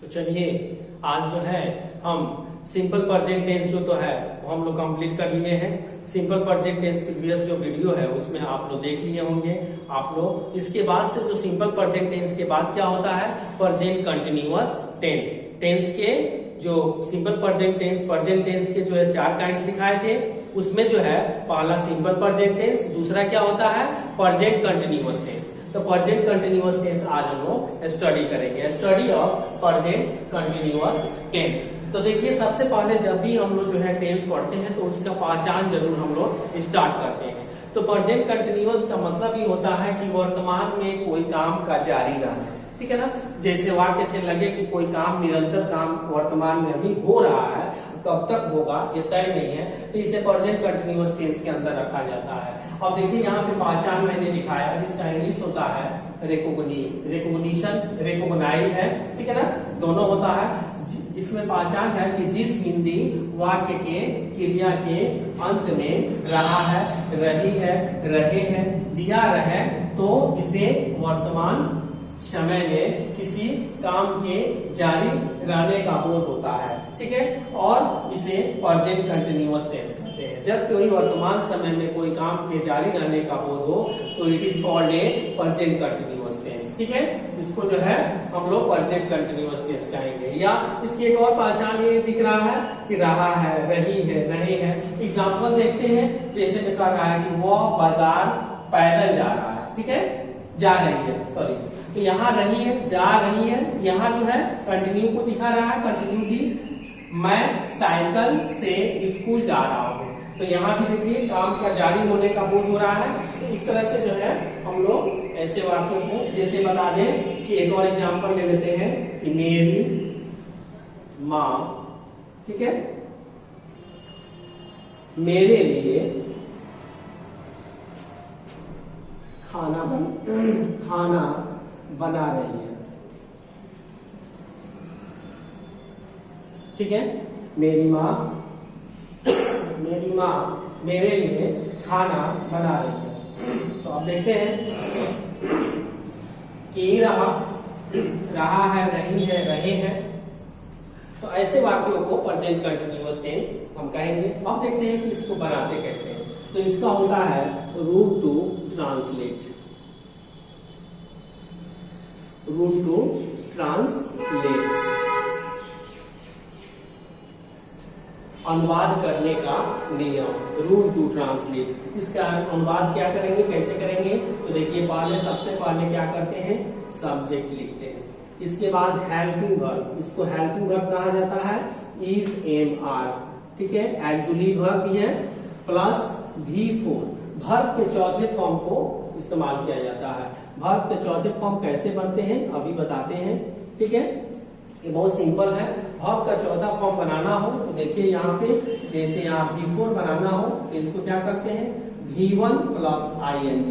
तो चलिए आज जो है हम सिंपल प्रेजेंट टेंस जो तो है वो हम लोग कंप्लीट कर लिए हैं। सिंपल प्रेजेंट टेंस प्रीवियस जो वीडियो है उसमें आप लोग देख लिए होंगे आप लोग। इसके बाद से जो सिंपल प्रेजेंट टेंस के बाद क्या होता है, प्रेजेंट कंटिन्यूअस टेंस। टेंस के जो सिंपल प्रेजेंट टेंस के जो है 4 काइंड्स दिखाए थे, उसमें जो है पहला सिंपल प्रेजेंट टेंस, दूसरा क्या होता है प्रेजेंट कंटिन्यूअस टेंस। तो प्रेजेंट कंटिन्यूअस टेंस आज हम लोग स्टडी करेंगे, study of present continuous tense. तो देखिए सबसे पहले जब भी हम लोग जो है टेंस पढ़ते हैं तो उसका पहचान जरूर हम लोग स्टार्ट करते हैं। तो प्रेजेंट कंटिन्यूअस का मतलब ये होता है कि वर्तमान में कोई काम का जारी रहना, ठीक है ना। जैसे वाक्य से लगे कि कोई काम निरंतर काम वर्तमान में अभी हो रहा है, कब तक होगा ये तय नहीं है, तो इसे प्रेजेंट कंटिन्यूअस टेंस के अंदर रखा जाता है। अब देखिए यहाँ पे पहचान मैंने दिखाया जिसका इंग्लिश होता है रिकॉग्निशन, रिकॉग्नाइज है, ठीक है ना, दोनों होता है। इसमें पहचान है कि जिस हिंदी वाक्य के क्रिया के अंत में रहा है, रही है, रहे हैं, दिया रहे तो इसे वर्तमान समय में किसी काम के जारी रहने का बोध होता है, ठीक है, और इसे प्रेजेंट कंटिन्यूअस टेंस कहते हैं। जब कोई वर्तमान समय में कोई काम के जारी रहने का बोध हो तो it is called a present continuous tense, ठीक है। इसको जो है हम लोग प्रेजेंट कंटिन्यूअस टेंस कहेंगे। या इसकी एक और पहचान ये दिख रहा है कि रहा है, रही है, रहे हैं। एग्जाम्पल देखते हैं, जैसे में कह रहा है कि वो बाजार पैदल जा रहा है, ठीक है, जा रही है, सॉरी, तो यहाँ रही है, जा रही है, यहाँ जो है कंटिन्यू को दिखा रहा है, कंटिन्यूटी। मैं साइकिल से स्कूल जा रहा हूँ, तो यहाँ भी देखिए काम का जारी होने का बोध हो रहा है। तो इस तरह से जो है हम लोग ऐसे वाक्यों को, जैसे बता दें कि एक और एग्जांपल ले लेते हैं कि मेरी माँ, ठीक है, मेरे लिए खाना बना रही है, ठीक है। मेरी माँ मेरे लिए खाना बना रही है। तो अब देखते हैं कि रहा है, रही है, रहे हैं। तो ऐसे वाक्यों को प्रेजेंट कंटिन्यूअस टेंस हम कहेंगे। अब देखते हैं कि इसको बनाते कैसे हैं। तो इसका होता है root to translate, root to translate, अनुवाद करने का नियम, रूट टू ट्रांसलेट। इसका अनुवाद क्या करेंगे, कैसे करेंगे, तो देखिए सबसे पहले क्या करते हैं, सब्जेक्ट लिखते हैं। इसके बाद हेल्पिंग वर्ब, इसको हेल्पिंग वर्ब कहा जाता है, इज, एम, आर, ठीक है। एक्जुअली वर्ब भी है प्लस V4, वर्ब के चौथे फॉर्म को इस्तेमाल किया जाता है। वर्ब के चौथे फॉर्म कैसे बनते हैं अभी बताते हैं, ठीक है। ये बहुत सिंपल है। वर्ब का चौथा फॉर्म बनाना हो तो देखिए यहाँ पे, जैसे यहाँ V4 बनाना हो तो इसको क्या करते हैं, V1 प्लस ING,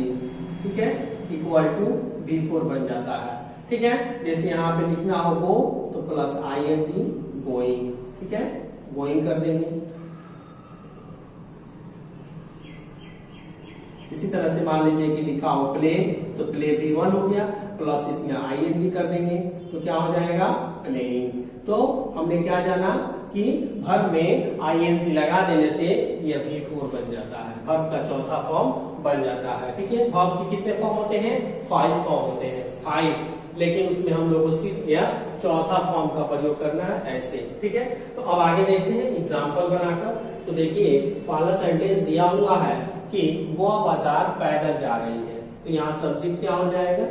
ठीक है, इक्वल टू V4 बन जाता है, ठीक है। जैसे यहाँ पे लिखना हो गो तो प्लस ING गोइंग, ठीक है, गोइंग कर देंगे। इसी तरह से मान लीजिए कि लिखा हो प्ले, तो प्ले V1 हो गया, प्लस इसमें ING कर देंगे तो क्या हो जाएगा, प्लेइंग। तो हमने क्या जाना कि वर्ब में ING लगा देने से यह V4 बन जाता है, वर्ब का चौथा फॉर्म बन जाता है, ठीक है। वर्ब के कितने फॉर्म होते हैं, 5 फॉर्म होते हैं, 5, लेकिन उसमें हम लोग को सिर्फ यह चौथा फॉर्म का प्रयोग करना है, ऐसे, ठीक है। तो अब आगे देखते हैं एग्जाम्पल बनाकर। तो देखिए पहला सेंटेंस दिया हुआ है कि वो बाजार पैदल जा रही है, तो यहाँ सब्जेक्ट क्या हो जाएगा,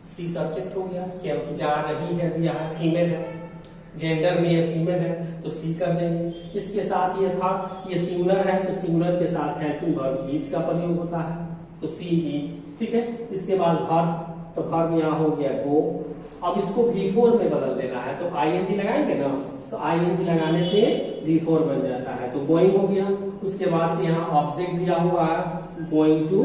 सी सब्जेक्ट हो गया, क्योंकि जा रही है दिया है, फीमेल है, जेंडर में ये फीमेल है तो सी कर देंगे। इसके साथ ये था, ये सिंगुलर है तो सिंगुलर के साथ हेल्पिंग वर्ब इज का प्रयोग होता है, तो सी इज, ठीक है। इसके बाद वर्ब, तो वर्ब यहाँ हो गया गो। अब इसको V4 में बदल देना है तो ING लगाएंगे ना, तो ING लगाने से V4 बन जाता है, तो गोइंग हो गया। उसके बाद से यहाँ ऑब्जेक्ट दिया हुआ है गोइंग टू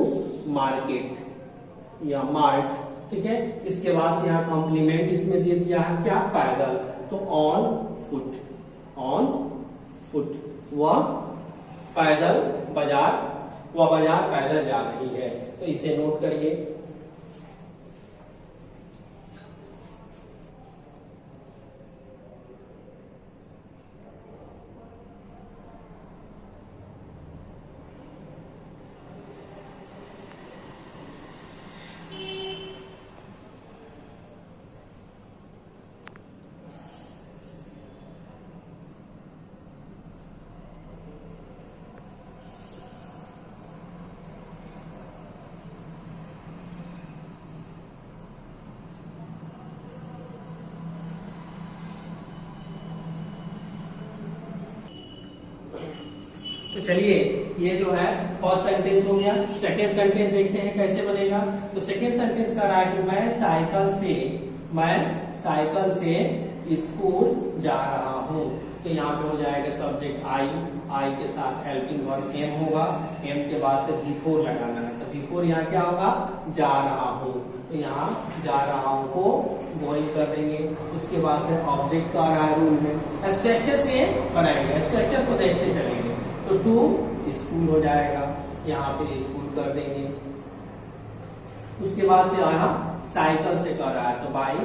मार्केट या मार्ट, ठीक है। इसके बाद से यहाँ कॉम्प्लीमेंट इसमें दे दिया है क्या, पैदल, तो ऑन फुट, ऑन फुट, वह पैदल बाजार पैदल जा रही है, तो इसे नोट करिए। तो चलिए ये जो है फर्स्ट सेंटेंस हो गया। सेकेंड सेंटेंस देखते हैं कैसे बनेगा। तो सेकेंड सेंटेंस का रहा है कि मैं साइकिल से स्कूल जा रहा हूँ। तो यहाँ पे हो जाएगा सब्जेक्ट आई के साथ हेल्पिंग वर्ब एम होगा, एम के बाद से V4 लगाना है। तो V4 यहाँ क्या होगा, जा रहा हूँ। तो यहाँ जा रहा हूँ को गोइंग कर देंगे। उसके बाद से ऑब्जेक्ट का आ रहा है रूल में, स्ट्रक्चर से बनाएंगे, स्ट्रक्चर को देखते चलेंगे। तो टू स्कूल हो जाएगा, यहाँ पे स्कूल कर देंगे। उसके बाद से यहाँ साइकिल से कर रहा है तो बाई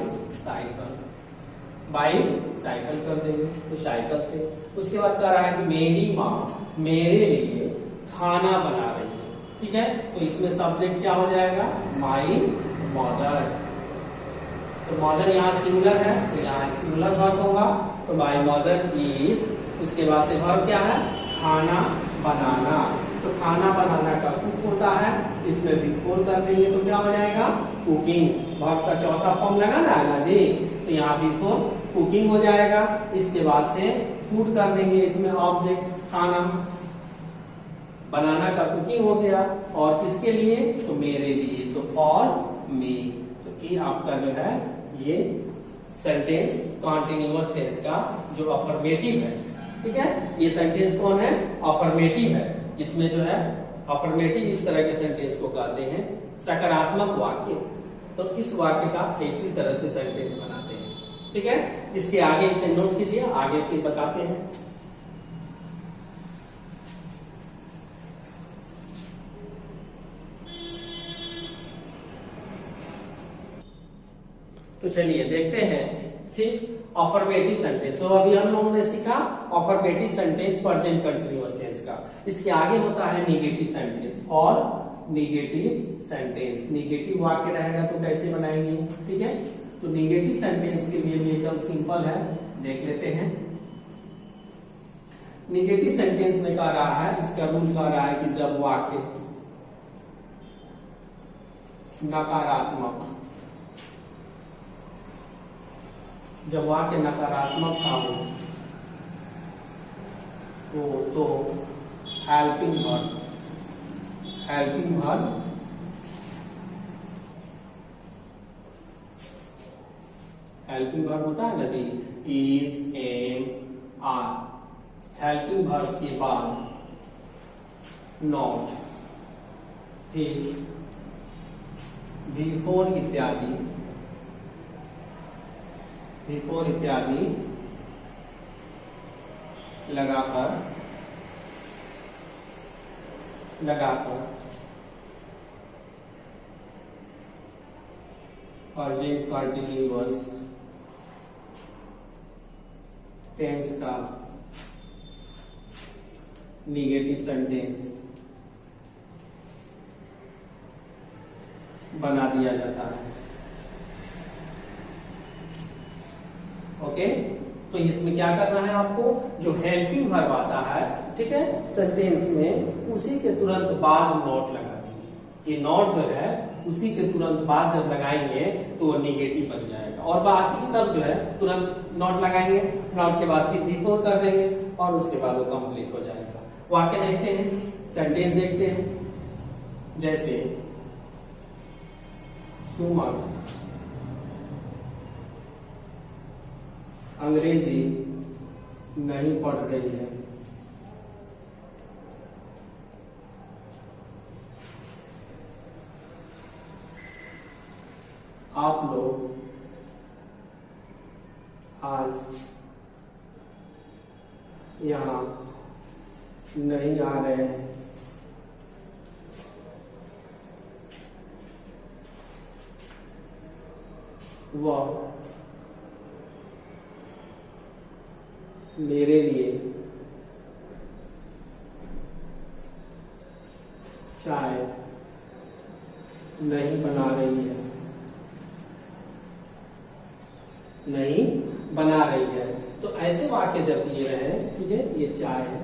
साइकिल कर देंगे, तो साइकिल से। उसके बाद कह रहा है कि मेरी माँ मेरे लिए खाना बना रही है, ठीक है। तो इसमें सब्जेक्ट क्या हो जाएगा, माई मदर। तो मदर यहाँ सिंगुलर है, तो यहाँ सिंगुलर वर्ब होगा। तो माई मदर इज, उसके बाद से वर्ब क्या है, खाना बनाना। तो खाना बनाना का कुक होता है, इसमें V4 कर देंगे तो क्या हो जाएगा, कुकिंग। वर्ब का चौथा फॉर्म लगाना है ना जी, तो यहाँ V4 कुकिंग हो जाएगा। इसके बाद से फूड कर देंगे, इसमें ऑब्जेक्ट खाना, बनाना का कुकिंग हो गया। और किसके लिए, तो मेरे लिए, तो फॉर मी। तो ये आपका जो है ये सेंटेंस कॉन्टिन्यूअस टेंस का जो अफर्मेटिव है, ठीक है। ये सेंटेंस कौन है, अफर्मेटिव है। इसमें जो है अफर्मेटिव इस तरह के सेंटेंस को कहते हैं सकारात्मक वाक्य। तो इस वाक्य का इसी तरह से सेंटेंस बनाते हैं, ठीक है। इसके आगे इसे नोट कीजिए, आगे फिर बताते हैं। तो चलिए देखते हैं सिर्फ अफर्मेटिव सेंटेंस। तो अभी हम लोगों ने सीखा affirmative sentence present continuous tense का। इसके आगे होता है नेगेटिव सेंटेंस और नेगेटिव सेंटेंस। नेगेटिव वाक्य रहेगा तो कैसे बनाएंगे, ठीक है। तो नेगेटिव सेंटेंस के लिए भी एकदम सिंपल है, देख लेते हैं। नेगेटिव सेंटेंस में कह रहा है, इसका रूल कह रहा है कि जब वाक्य नकारात्मक, जब वाक्य नकारात्मक का हो तो हेल्पिंग वर्ब होता है ना जी, is, am, are. Helping verb के बाद नॉट, फिर V4 इत्यादि लगाकर प्रेजेंट कंटिन्यूअस टेंस का नेगेटिव सेंटेंस बना दिया जाता है। ओके, तो इसमें क्या करना है आपको, जो हेल्पिंग वर्ब आता है, ठीक है, सेंटेंस में, उसी के तुरंत बाद नॉट लगा देंगे। ये नॉट जो है उसी के तुरंत बाद जब लगाएंगे तो वो नेगेटिव बन जाएगा। और बाकी सब जो है तुरंत नॉट लगाएंगे, नॉट के बाद फिर V4 कर देंगे और उसके बाद वो कंप्लीट हो जाएगा। वाक्य देखते हैं, सेंटेंस देखते हैं। जैसे सुमन अंग्रेजी नहीं पढ़ रही है। आप लोग आज यहाँ नहीं आ रहे हैं। वह मेरे लिए चाय नहीं बना रही है, नहीं बना रही है। तो ऐसे वाक्य जब दिए रहे, ठीक है, ये चाय है,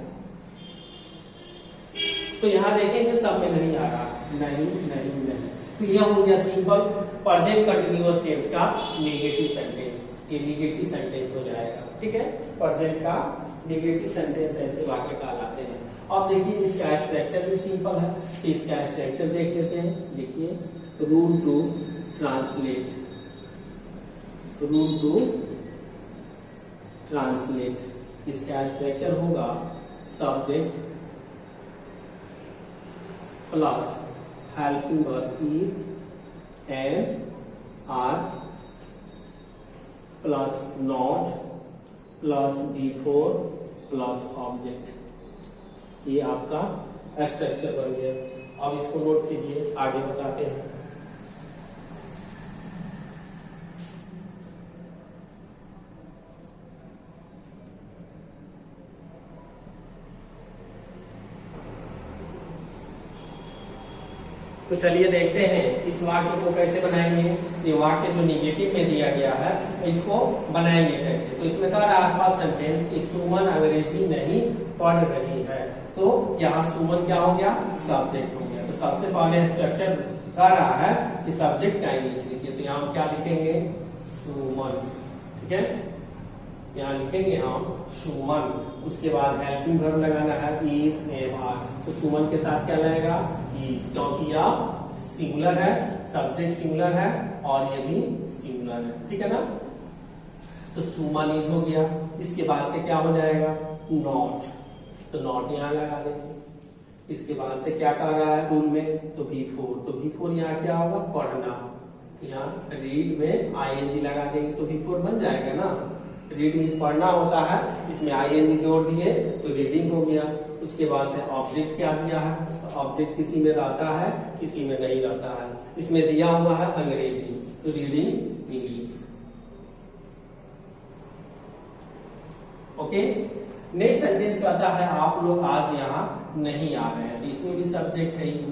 तो यहां देखेंगे सब में नहीं आ रहा, नहीं नहीं नहीं। तो यह हो गया सिंपल प्रेजेंट कंटिन्यूअस टेंस का नेगेटिव सेंटेंस। ये नेगेटिव सेंटेंस हो जाएगा, ठीक है। प्रेजेंट का नेगेटिव सेंटेंस ऐसे वाक्य कहलाते हैं। अब देखिए इसका स्ट्रक्चर भी सिंपल है, तो इसका स्ट्रक्चर देख लेते हैं। देखिए rule to translate, rule to translate, इसका स्ट्रक्चर होगा subject plus helping verb is and are plus not plus before plus object. ये आपका स्ट्रक्चर बन गया। अब इसको नोट कीजिए, आगे बताते हैं। तो चलिए देखते हैं इस वाक्य को कैसे बनाएंगे। ये वाक्य जो निगेटिव में दिया गया है इसको बनाएंगे कैसे। तो इसमें कह रहा है फर्स्ट सेंटेंस कि सुमन अंग्रेजी नहीं पढ़ रही है। तो यहाँ सुमन क्या हो गया, सब्जेक्ट हो गया। तो सबसे पहले स्ट्रक्चर कह रहा है कि सब्जेक्ट का इंग्लिश लिखिए। तो यहाँ हम क्या लिखेंगे, सुमन। ठीक है, यहाँ लिखेंगे हम सुमन। उसके बाद हेल्पिंग वर्ब लगाना है इज एम आर। तो सुमन के साथ क्या लगेगा, इज, क्योंकि यह सिंगुलर है, सब्जेक्ट सिंगुलर है और ये भी सिंगुलर है। ठीक है ना। तो सुमन इज हो गया। इसके बाद से क्या हो जाएगा, नॉट। तो नॉट यहाँ लगा देंगे। इसके बाद से क्या कर रहा है रूल में, तो बिफोर। तो बिफोर यहाँ क्या होगा, पढ़ना। तो यहाँ रीड में आईएनजी लगा देंगे तो बिफोर बन जाएगा ना। रीड मीन्स पढ़ना होता है, इसमें आईएनजी जोड़ दिए तो रीडिंग हो गया। उसके बाद से ऑब्जेक्ट क्या दिया है, तो ऑब्जेक्ट किसी में रहता है किसी में नहीं रहता है। इसमें दिया हुआ है अंग्रेजी, तो reading English. Okay, next sentence कहता है आप लोग आज यहाँ नहीं आ रहे हैं। तो इसमें भी सब्जेक्ट है यू।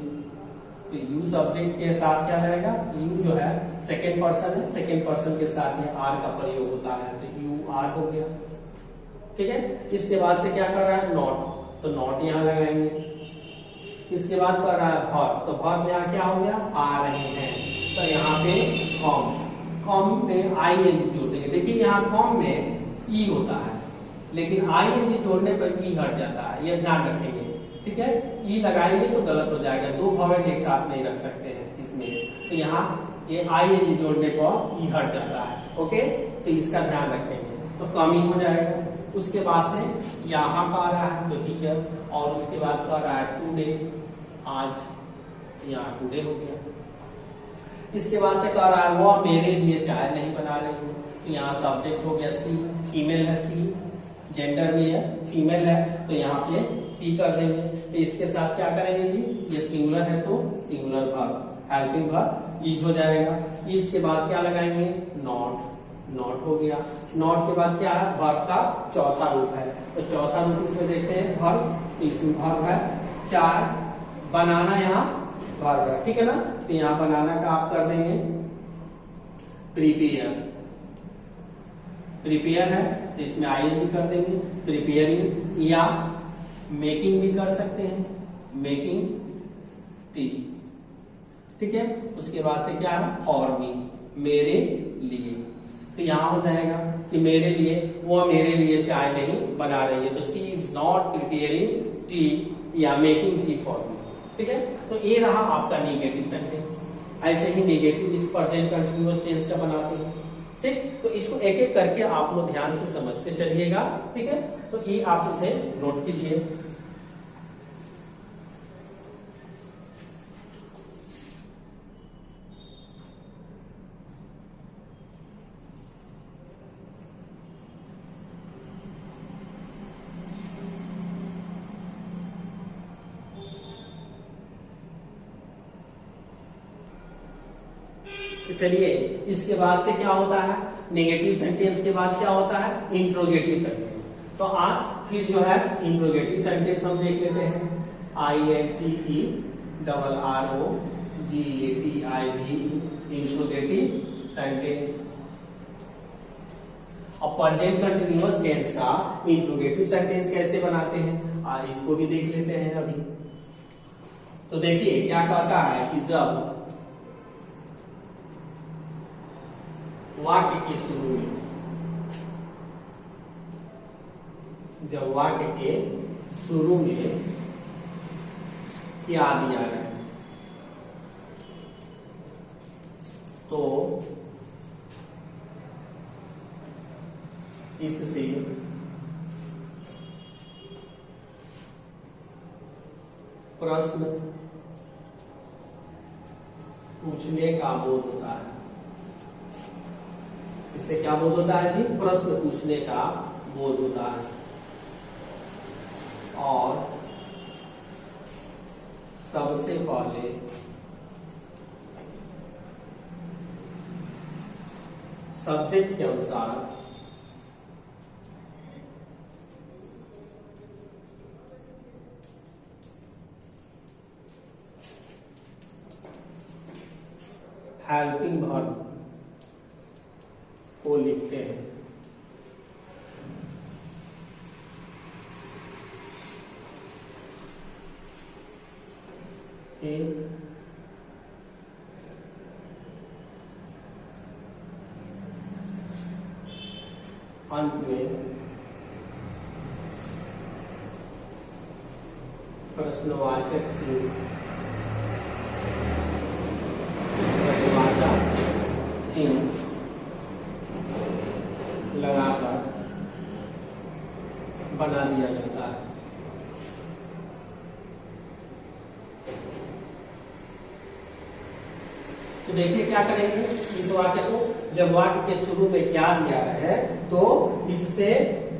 तो यू सब्जेक्ट के साथ क्या रहेगा, यू जो है सेकेंड पर्सन है, सेकेंड पर्सन के साथ ये आर का प्रयोग होता है। तो यू आर हो गया। ठीक है, इसके बाद से क्या कर रहा है, नॉट। तो नॉट यहाँ लगाएंगे। इसके बाद कर रहा है वर्ब। तो वर्ब यहाँ क्या हो गया, आ रहे हैं। तो यहाँ पे कॉम, कॉम में आईएनजी जोड़ देंगे। देखिए यहाँ कॉम में ई होता है, लेकिन आईएनजी जोड़ने पर ई हट जाता है, ये ध्यान रखेंगे। ठीक है, ई लगाएंगे तो गलत हो जाएगा, दो वॉवेल एक साथ नहीं रख सकते हैं इसमें। तो यहाँ ये आईएनजी जोड़ने पर ई हट जाता है। ओके, तो इसका ध्यान रखेंगे, तो कम ही हो जाएगा। उसके बाद से यहाँ का आ रहा है तो हियर, और उसके बाद का आ रहा है टुडे, आज। यहाँ टुडे हो गया। इसके बाद से कह रहा है वो मेरे लिए चाय नहीं बना रही हूँ। तो यहाँ सब्जेक्ट हो गया सी, फीमेल है सी, जेंडर में है फीमेल है, तो यहाँ पे सी कर देंगे। तो इसके साथ क्या करेंगे जी, ये सिंगुलर है तो singular verb, helping verb is हो जाएगा। इज के बाद क्या लगाएंगे, नॉट। नॉट हो गया। नॉट के बाद क्या है, वर्ब का चौथा रूप है। तो चौथा रूप इसमें देखते हैं वर्ब। इसमें वर्ब है चाय, बनाना यहाँ वर्ब है। ठीक है ना। तो यहाँ बनाना का आप कर देंगे प्रिपेयर। प्रिपेयर है तो इसमें आईएनजी कर देंगे, प्रिपेयरिंग। या मेकिंग भी कर सकते हैं, मेकिंग टी। ठीक है, उसके बाद से क्या है, फॉर मी, मेरे लिए। तो यहाँ हो जाएगा कि मेरे लिए, वो मेरे लिए चाय नहीं बना रही है। तो सी इज नॉट प्रिपेयरिंग टी या मेकिंग टी फॉर मी। ठीक है, तो ये रहा आपका नेगेटिव सेंटेंस। ऐसे ही नेगेटिव इस प्रेजेंट कंटीन्यूअस टेंस का बनाते हैं। ठीक, तो इसको एक एक करके आप लोग ध्यान से समझते चलिएगा। ठीक है, तो ये आप उसे नोट कीजिए। तो चलिए इसके बाद से क्या होता है, नेगेटिव सेंटेंस के बाद क्या होता है, इंट्रोगेटिव सेंटेंस। तो आज फिर जो है इंट्रोगेटिव सेंटेंस हम देख लेते हैं। INTERROGATIV interrogative sentence. अब प्रेजेंट कंटीन्यूअस टेंस का इंट्रोगेटिव सेंटेंस कैसे बनाते हैं, इसको भी देख लेते हैं अभी। तो देखिए क्या कहता है कि जब वाक्य के शुरू में, जब वाक्य के शुरू में क्या दिया गया है, तो इससे प्रश्न पूछने का बोध होता है। इससे क्या बोध होता है जी? प्रश्न पूछने का बोध होता है। और सबसे पहले सब्जेक्ट के अनुसार हेल्पिंग वर्ब को लिखते हैं। अंत में प्रश्नवाचक चिन्ह लगाकर बना दिया जाता है। तो देखिए क्या करेंगे इस वाक्य को, जब वाक्य के शुरू में क्या दिया है तो इससे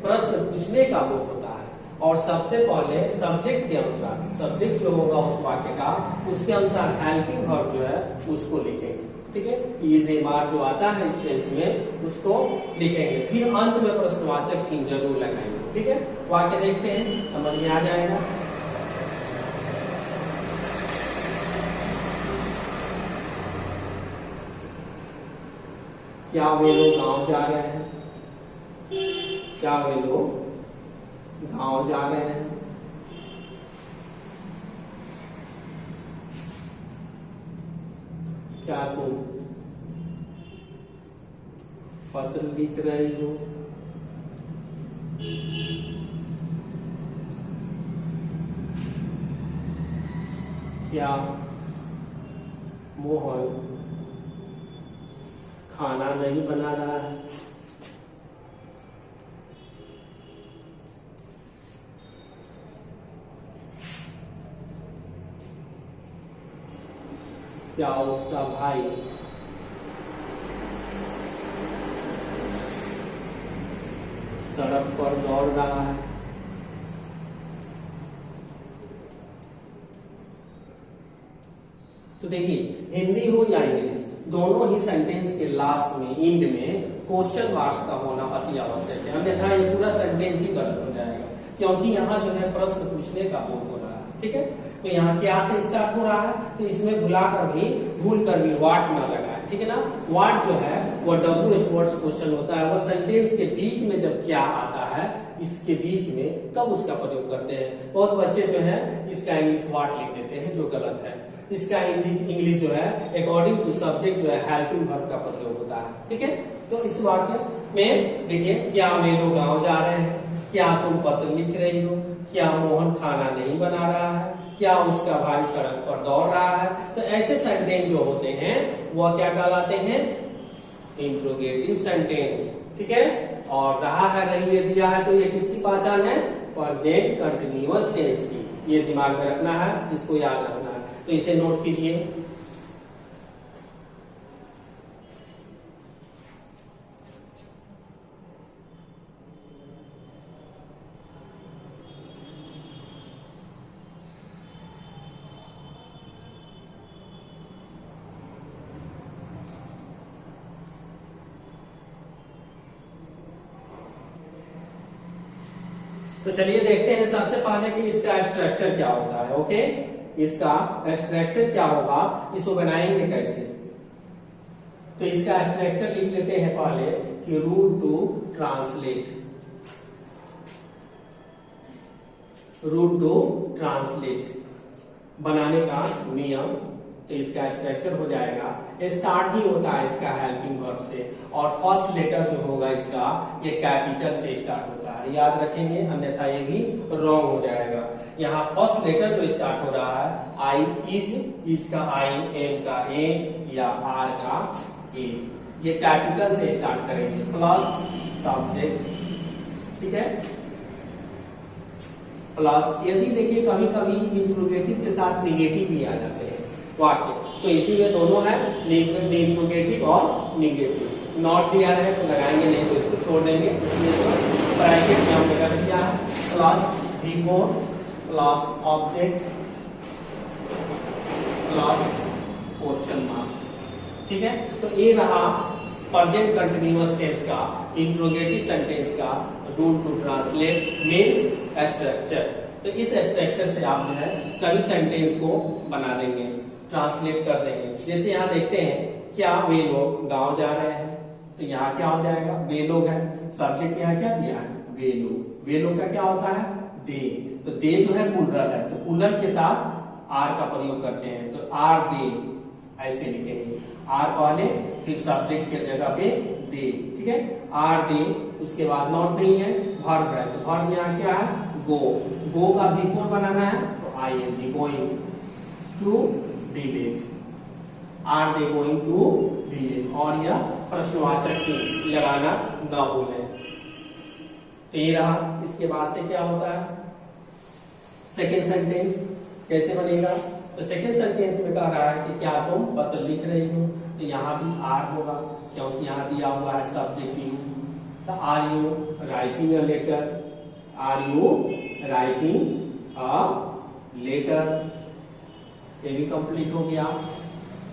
प्रश्न पूछने का बोध होता है। और सबसे पहले सब्जेक्ट के अनुसार, सब्जेक्ट जो होगा उस वाक्य का उसके अनुसार हेल्पिंग वर्ब जो है उसको लिखेंगे। ठीक है, इज एम आर जो आता है इस सेंस में उसको लिखेंगे। फिर अंत में प्रश्नवाचक चिन्ह जरूर लगाएंगे। ठीक है, वाक्य देखते हैं, समझ में आ जाएगा। क्या वे लोग गांव जा रहे हैं? क्या वे लोग गांव जा रहे हैं? क्या तुम पत्र लिख रही हो? क्या मोहन खाना नहीं बना रहा है? क्या उसका भाई सड़क पर दौड़ रहा है? तो देखिए, हिंदी हो या इंग्लिश, दोनों ही सेंटेंस के लास्ट में, एंड में क्वेश्चन मार्क्स का होना अति आवश्यक है, अन्यथा ये पूरा सेंटेंस ही गलत हो जाएगा, क्योंकि यहाँ जो है प्रश्न पूछने का बोध हो रहा है। ठीक है, तो यहाँ क्या से स्टार्ट हो रहा है, तो इसमें भूल कर भी व्हाट ना लगाए। ठीक है ना, व्हाट जो है वो WH वर्ड्स क्वेश्चन होता है, वो सेंटेंस के बीच में जब क्या आता है इसके बीच में तब उसका प्रयोग करते हैं। बहुत बच्चे जो है इसका इंग्लिश व्हाट लिख देते हैं जो गलत है। इसका इंग्लिश जो है अकॉर्डिंग टू सब्जेक्ट जो है हेल्पिंग वर्ब का प्रयोग होता है। ठीक है, तो इस वाक्य में देखिए, क्या वे लोग गाँव जा रहे हैं? क्या तुम पत्र लिख रही हो? क्या मोहन खाना नहीं बना रहा है? क्या उसका भाई सड़क पर दौड़ रहा है? तो ऐसे सेंटेंस जो होते हैं वह क्या कहलाते हैं? Interrogative sentence. ठीक है, और रहा है रही है दिया है, तो ये किसकी पहचान है? प्रेजेंट कंटिन्यूअस टेंस की। ये दिमाग में रखना है, इसको याद रखना है, तो इसे नोट कीजिए। तो चलिए देखते हैं सबसे पहले कि इसका स्ट्रक्चर क्या होता है। ओके, इसका स्ट्रक्चर क्या होगा, इसको बनाएंगे कैसे। तो इसका स्ट्रक्चर लिख लेते हैं पहले कि root to translate. Root to translate बनाने का नियम तो इसका स्ट्रक्चर हो जाएगा, स्टार्ट ही होता है इसका हेल्पिंग वर्ब से, और फर्स्ट लेटर जो होगा इसका ये कैपिटल से स्टार्ट होता है, याद रखेंगे, अन्यथा ये भी रॉन्ग हो जाएगा। यहाँ फर्स्ट लेटर जो स्टार्ट हो रहा है आई, इज का आई, एम का ए या आर का ए, ये कैपिटल से स्टार्ट करेंगे, प्लस सब्जेक्ट, ठीक है, प्लस यदि देखिए कभी कभी इंट्रोगेटिव के साथ निगेटिव भी आ जाते हैं वाक्य, तो इसी में दोनों है, इंट्रोगेटिव और निगेटिव। नॉट क्लियर है तो लगाएंगे नहीं तो इसको छोड़ देंगे, इसलिए ब्रैकेट में हमने रख दिया है, plus before plus object plus question marks, ठीक है। तो ये रहा प्रेजेंट कंटिन्यूअस टेंस का इंट्रोगेटिव सेंटेंस का rule to translate means structure. तो इस स्ट्रक्चर से आप जो है सभी सेंटेंस को बना देंगे, ट्रांसलेट कर देंगे। जैसे यहाँ देखते हैं, क्या वे लोग गांव जा रहे हैं, तो यहाँ क्या हो जाएगा, वे लोग हैं, सब्जेक्ट यहाँ क्या दिया है, वे लोग, वे लोग का क्या होता है, दे, तो दे जो है प्लूरल है, तो प्लूरल के साथ आर का प्रयोग करते हैं, तो आर दे ऐसे लिखेंगे, आर पहले फिर सब्जेक्ट के जगह पे दे, ठीक है, आर दे, उसके बाद नॉट नहीं है, वर्ब है, तो वर्ब यहाँ क्या है, गो, गो का बिफोर बनाना है तो ING, going to village, are they going to village, और यह प्रश्नवाचक चिन्ह लगाना ना भूलें। तो ये रहा, इसके बाद से क्या होता है सेकेंड सेंटेंस कैसे बनेगा, तो सेकेंड सेंटेंस में कह रहा है कि क्या तुम पत्र लिख रही हो, तो यहाँ भी आर होगा क्योंकि यहाँ दिया हुआ है सब्जेक्ट यू, तो are you writing a letter, are you writing a letter, ये भी कंप्लीट हो गया।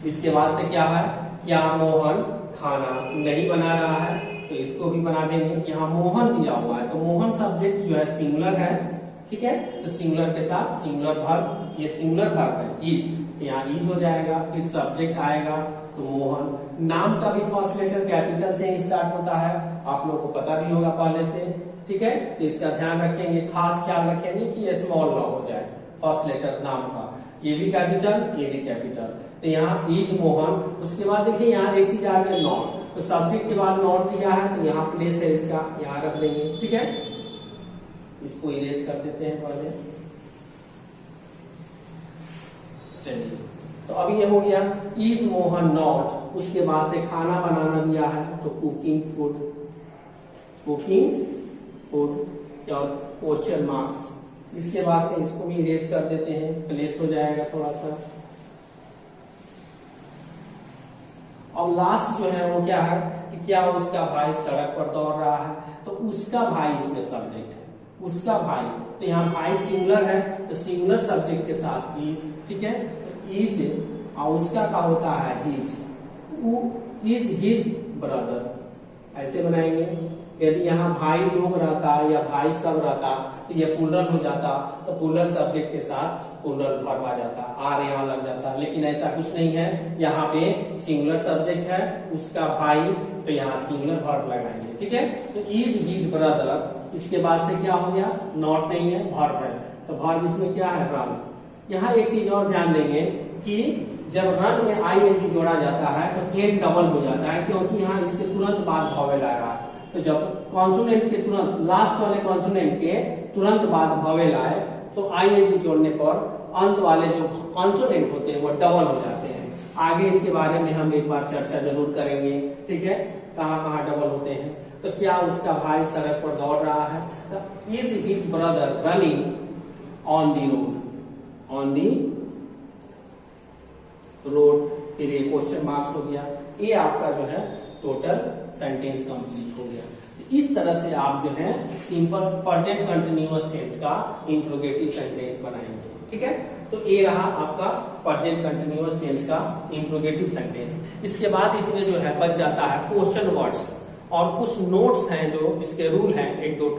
इसके बाद से क्या है, क्या मोहन खाना नहीं बना रहा है, तो इसको भी बना देंगे, यहाँ मोहन दिया हुआ है तो मोहन सब्जेक्ट जो है सिंगुलर है, ठीक है, तो सिंगुलर के साथ सिंगुलर वर्ब, ये सिंगुलर वर्ब है इज, तो यहाँ इज हो जाएगा, फिर सब्जेक्ट आएगा तो मोहन, नाम का भी फर्स्ट लेटर कैपिटल से ही स्टार्ट होता है, आप लोगों को पता भी होगा पहले से, ठीक है, तो इसका ध्यान रखेंगे, खास ख्याल रखेंगे कि ये स्मॉल ना हो जाए फर्स्ट लेटर नाम का, ये भी कैपिटल ये भी कैपिटल, तो यहाँ इज मोहन। उसके बाद देखिए यहाँ एक चीज आ गया नॉट, तो सब्जेक्ट के बाद नॉट दिया है तो यहाँ प्लेस है इसका, यहाँ रख देंगे, ठीक है, इसको इरेज कर देते हैं पहले, चलिए, तो अब ये हो गया इज मोहन नॉट, उसके बाद से खाना बनाना दिया है तो कुकिंग फूड, कुकिंग फूड और क्वेश्चन मार्क्स, इसके बाद से इसको भी इरेज कर देते हैं, प्लेस हो जाएगा थोड़ा सा। और लास्ट जो है वो क्या है कि क्या उसका भाई सड़क पर दौड़ रहा है, तो उसका भाई इसमें सब्जेक्ट है, उसका भाई, तो यहाँ भाई सिंगुलर है तो सिंगुलर सब्जेक्ट के साथ इज, ठीक है, तो इज और उसका का होता है हिज, इज हिज ब्रदर, ऐसे बनाएंगे। यदि यहाँ भाई लोग रहता या भाई सब रहता तो ये प्लूरल हो जाता, तो प्लूरल सब्जेक्ट के साथ प्लूरल वर्ब आ जाता, आर यहाँ लग जाता, लेकिन ऐसा कुछ नहीं है, यहाँ पे सिंगुलर सब्जेक्ट है उसका भाई, तो यहाँ सिंगुलर वर्ब लगाएंगे, ठीक है, तो इज हिज ब्रदर, इसके बाद से क्या हो गया, नॉट नहीं है वर्ब है, तो वर्ब इसमें क्या है, रन। यहाँ एक चीज और ध्यान देंगे कि जब रन में आईएनजी जोड़ा जाता है तो एन डबल हो जाता है, क्योंकि यहाँ इसके तुरंत बाद वॉवेल आ रहा है, तो जब कॉन्सोनेंट के तुरंत लास्ट वाले कॉन्सोनेंट के तुरंत बाद वॉवेल आए तो आईएनजी जोड़ने पर अंत वाले जो कॉन्सोनेंट होते हैं वो डबल हो जाते हैं। आगे इसके बारे में हम एक बार चर्चा जरूर करेंगे, ठीक है, कहाँ कहाँ डबल होते हैं। तो क्या उसका भाई सड़क पर दौड़ रहा है, तो is his brother running on the road, on the road, फिर ये क्वेश्चन मार्क्स हो गया, ये आपका जो है टोटल सेंटेंस कंप्लीट हो गया। इस तरह से आप जो है सिंपल प्रेजेंट कंटिन्यूअस टेंस का इंट्रोगेटिव सेंटेंस बनाएंगे, ठीक है। तो ये रहा आपका प्रेजेंट कंटिन्यूअस टेंस का इंट्रोगेटिव सेंटेंस। इसके बाद इसमें जो है बच जाता है क्वेश्चन वर्ड्स, और कुछ नोट्स हैं जो इसके रूल हैं, एक दो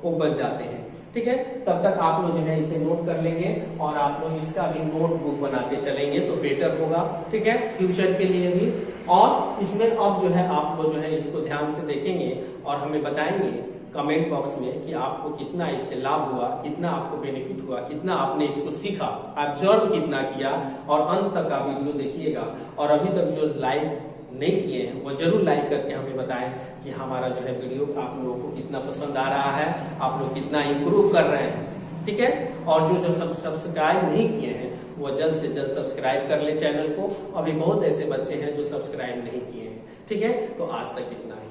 वो बच जाते हैं, ठीक है। तब तक आप लोग जो है इसे नोट कर लेंगे और आप लोग इसका भी नोटबुक बनाते चलेंगे तो बेटर होगा, ठीक है, फ्यूचर के लिए भी। और इसमें अब जो है आप लोग जो है इसको ध्यान से देखेंगे और हमें बताएंगे कमेंट बॉक्स में कि आपको कितना इससे लाभ हुआ, कितना आपको बेनिफिट हुआ, कितना आपने इसको सीखा, ऑब्जर्व कितना किया, और अंत तक का वीडियो देखिएगा। और अभी तक जो लाइक नहीं किए हैं वो जरूर लाइक करके हमें बताएं कि हमारा जो है वीडियो आप लोगों को कितना पसंद आ रहा है, आप लोग कितना इंप्रूव कर रहे हैं, ठीक है। और जो सब्सक्राइब नहीं किए हैं वो जल्द से जल्द सब्सक्राइब कर ले चैनल को। अभी बहुत ऐसे बच्चे हैं जो सब्सक्राइब नहीं किए हैं, ठीक है। तो आज तक इतना ही।